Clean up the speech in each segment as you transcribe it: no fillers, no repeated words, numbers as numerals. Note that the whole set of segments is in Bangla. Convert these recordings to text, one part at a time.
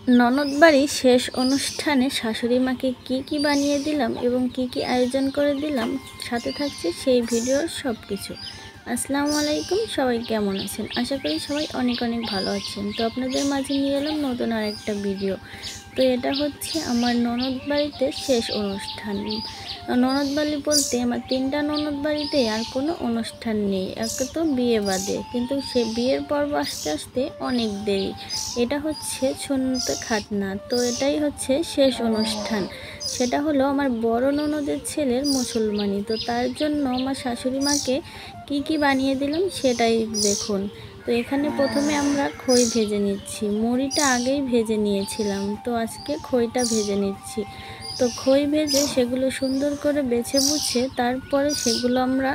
ননদ বাড়ির শেষ অনুষ্ঠানে শাশুড়ি মাকে কি বানিয়ে দিলাম এবং কি আয়োজন করে দিলাম, সাথে থাকছে সেই ভিডিওর সব কিছু। আসসালামু আলাইকুম, সবাই কেমন আছেন? আশা করি সবাই অনেক ভালো আছেন। তো আপনাদের মাঝে নিয়ে এলাম নতুন আর একটা ভিডিও। তো এটা হচ্ছে আমার ননদ বাড়িতে শেষ অনুষ্ঠান। ননদ বাড়ি বলতে আমার 3টা ননদ বাড়িতে আর কোনো অনুষ্ঠান নেই, একটা তো বিয়ে বাদে, কিন্তু সে বিয়ের পর্ব আস্তে আস্তে অনেক দেরি। এটা হচ্ছে সুন্নতে খাতনা, তো এটাই হচ্ছে শেষ অনুষ্ঠান। সেটা হলো আমার বড় ননদের ছেলের মুসলমানি। তো তার জন্য আমার শাশুড়ি মাকে কি বানিয়ে দিলাম সেটাই দেখুন। তো এখানে প্রথমে আমরা খই ভেজে নিচ্ছি, মুড়িটা আগেই ভেজে নিয়েছিলাম, তো আজকে খইটা ভেজে নিচ্ছি। তো খই ভেজে সেগুলো সুন্দর করে বেছে বুছে তারপরে সেগুলো আমরা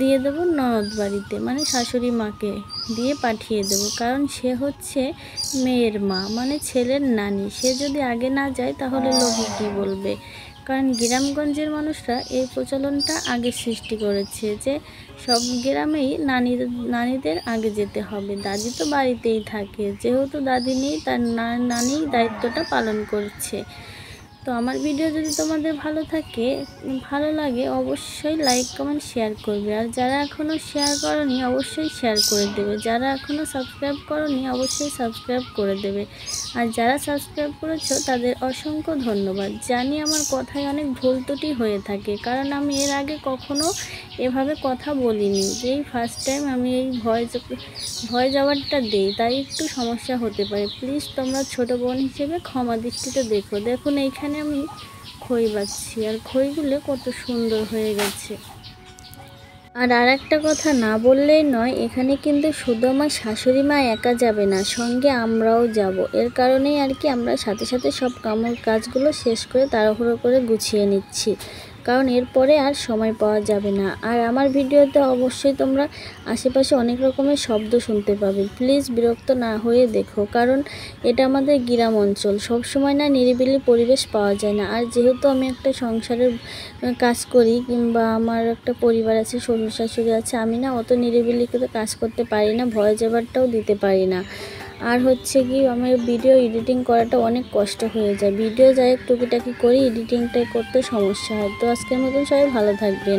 দিয়ে দেবো ননদ বাড়িতে, মানে শাশুড়ি মাকে দিয়ে পাঠিয়ে দেব। কারণ সে হচ্ছে মেয়ের মা, মানে ছেলের নানি। সে যদি আগে না যায় তাহলে লোকে কী বলবে? কারণ গ্রামগঞ্জের মানুষরা এই প্রচলনটা আগে সৃষ্টি করেছে যে সব গ্রামেই নানিদের আগে যেতে হবে। দাদি তো বাড়িতেই থাকে, যেহেতু দাদি নেই তার নানি দায়িত্বটা পালন করছে। তো আমার ভিডিও যদি তোমাদের ভালো লাগে অবশ্যই লাইক কমেন্ট শেয়ার করবে। আর যারা এখনও শেয়ার করনি অবশ্যই শেয়ার করে দেবে। যারা এখনও সাবস্ক্রাইব করনি অবশ্যই সাবস্ক্রাইব করে দেবে। আর যারা সাবস্ক্রাইব করেছো তাদের অসংখ্য ধন্যবাদ। জানি আমার কথায় অনেক ভুল ত্রুটি হয়ে থাকে, কারণ আমি এর আগে কখনো এভাবে কথা বলিনি। যেই ফার্স্ট টাইম আমি এই ভয়েস ওভারটা দিই, তাই একটু সমস্যা হতে পারে। প্লিজ তোমরা ছোট বোন হিসেবে ক্ষমা দৃষ্টিতে দেখো। দেখুন এইখানে আমি খই বাচ্ছি, আর খইগুলো কত সুন্দর হয়ে গেছে। আর একটা কথা না বললেই নয়, এখানে কিন্তু শুধু আমার শাশুড়ি মা একা যাবে না, সঙ্গে আমরাও যাব। এর কারণেই আর কি আমরা সাথে সাথে সব কাজগুলো শেষ করে তাড়াহুড়ো করে গুছিয়ে নিচ্ছি, কারণ এরপরে আর সময় পাওয়া যাবে না। আর আমার ভিডিওতে অবশ্যই তোমরা আশেপাশে অনেক রকমের শব্দ শুনতে পাবে, প্লিজ বিরক্ত না হয়ে দেখো, কারণ এটা আমাদের গ্রাম অঞ্চল, সবসময় না নিরিবিলি পরিবেশ পাওয়া যায় না। আর যেহেতু আমি একটা সংসারের কাজ করি, কিংবা আমার একটা পরিবার আছে, শ্বশুর শাশুড়ি আছে, আমি না অত নিরিবিলিতে কাজ করতে পারি না, ভয়েস ওভারটাও দিতে পারি না। আর হচ্ছে কি, আমার ভিডিও এডিটিং করাটা অনেক কষ্ট হয়ে যায়। ভিডিও যাই টুকিটাকি করি, এডিটিংটাই করতে সমস্যা হয়। তো আজকের মতন সবাই ভালো থাকবেন।